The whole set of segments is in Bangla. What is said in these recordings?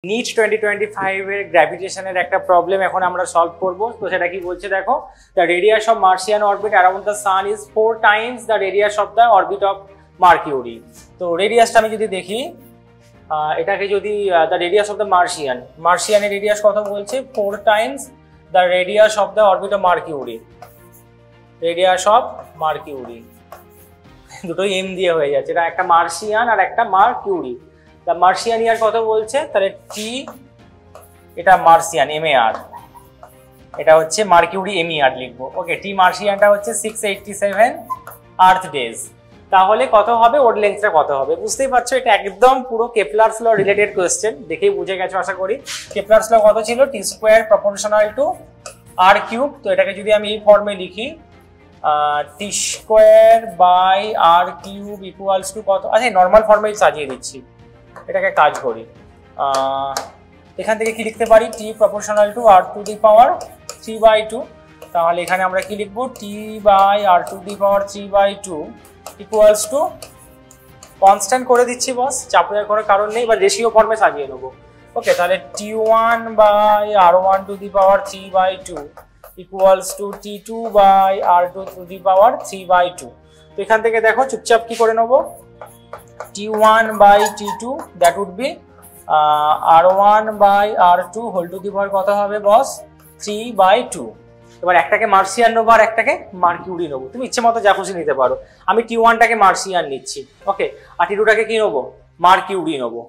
নিট 2025 এর গ্র্যাভিটেশনের একটা প্রবলেম এখন আমরা সলভ করব। তো সেটা কি বলছে দেখো, the radius of Martian orbit around the sun is 4 times the radius of the orbit of Mercury. তো রেডিয়াসটা আমি যদি দেখি, এটাকে যদি দ্য রেডিয়াস অফ দ্য মার্সিয়ানের রেডিয়াস কত বলছে, 4 times the radius of the orbit of Mercury. Radius of Mercury দুটোই এম দিয়ে হয়ে যাচ্ছে, এটা একটা মার্সিয়ান আর একটা মার্কিউরি। দ্য মার্সিয়ান ইয়ার কত বলছে, তাহলে টি, এটা মার্সিয়ান MAR, এটা হচ্ছে মার্কিউরি MER লিখবো। ওকে, টি মার্সিয়ানটা হচ্ছে 687 আর্থ ডেজ। তাহলে কত হবে, ওর লেন্থটা কত হবে? বুঝতেই পারছো এটা একদম পুরো কেপলারস ল রিলেটেড কোয়েশ্চেন, দেখেই বুঝে গেছো আশা করি। কেপলারস ল কত ছিল, T square proportional to R cube. তো এটাকে যদি আমি এই ফর্মে লিখি, T square by R cube equals to কত, আচ্ছা নর্মাল ফর্মে সাজিয়ে দিচ্ছি, এটাকে কাজ করি। এখান থেকে কি লিখতে পারি, T proportional to R to the power 3/2। তাহলে এখানে আমরা কি লিখবো, T by R to the power 3/2 equals to, constant করে দিচ্ছি বস, চাপ নেওয়ার কোনো কারণ নেই, বা রেশিও ফর্মে সাজিয়ে নেবো। ওকে, তাহলে T1 by R1 to the power 3/2 equals to T2 by R2 to the power 3/2। তো এখান থেকে দেখো চুপচাপ কি করে নেবো, T1 by T2 that would be R1 by R2 whole to the power কত হবে বস, 3/2। এবার একটাকে মার্সিয়ান নেবো আর একটাকে মার্কিউরি নেবো, তুমি ইচ্ছে মতো যা খুশি নিতে পারো। আমি T1টাকে মার্সিয়ান নিচ্ছি, ওকে, আর T2টাকে কি নেবো, মার্কিউরি নেবো।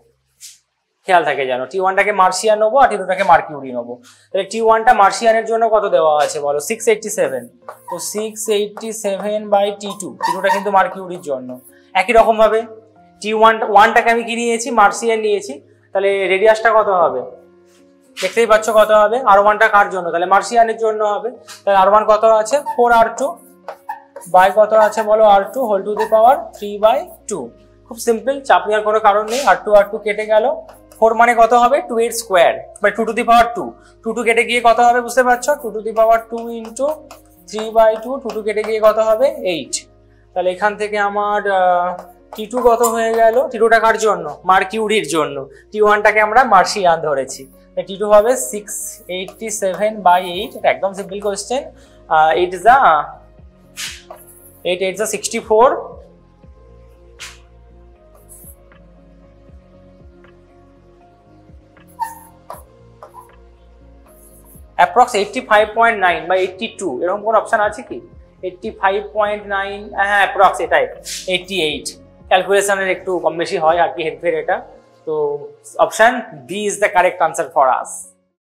খেয়াল থাকে জানো, T1টাকে মার্সিয়ান নেবো আর T2টাকে মার্কিউরি নেবো। তাহলে T1টা মার্সিয়ানের জন্য কত দেওয়া আছে বলো, 687। তো 687 বাই T2, T2টা কিন্তু মার্কিউরির জন্য। একই রকম ভাবে T1টাকে আমি কি নিয়েছি, মার্সিয়ান নিয়েছি, তাহলে রেডিয়াসটা কত হবে, দেখতেই পাচ্ছ কত হবে। R1টা কার জন্য, তাহলে মার্সিয়ানের জন্য হবে। তাহলে R1 কত আছে, 4R2 বাই কত আছে বলো, R2 whole to the power 3/2। খুব সিম্পল, চাপ নেওয়ার কোনো কারণ নেই। R2 কেটে গেল, 4 মানে কত হবে, 2 এর স্কোয়ার বাই 2 টু দি পাওয়ার 2। 2 কেটে গিয়ে কত হবে বুঝতে পারছো, 2 টু দি পাওয়ার 2 ইন্টু 3/2, 2 কেটে গিয়ে কত হবে, 8। তাহলে এখান থেকে আমার T2 কত হয়ে গেল, T2টা কার জন্য, মার্কিউরির জন্য। T1টাকে আমরা মার্সিয়ান ধরেছি, T2 হবে 687 বাই 8। এটা একদম simple question. 8 is the 64। Approx 85.9 বা 82 এরকম কোন অপশন আছে কি, 85.9, হ্যাঁ অ্যাপ্রক্স এটাই 88। ক্যালকুলেশনের একটু কম বেশি হয় আর কি হেরফের এটা। তো option B is the correct answer for us.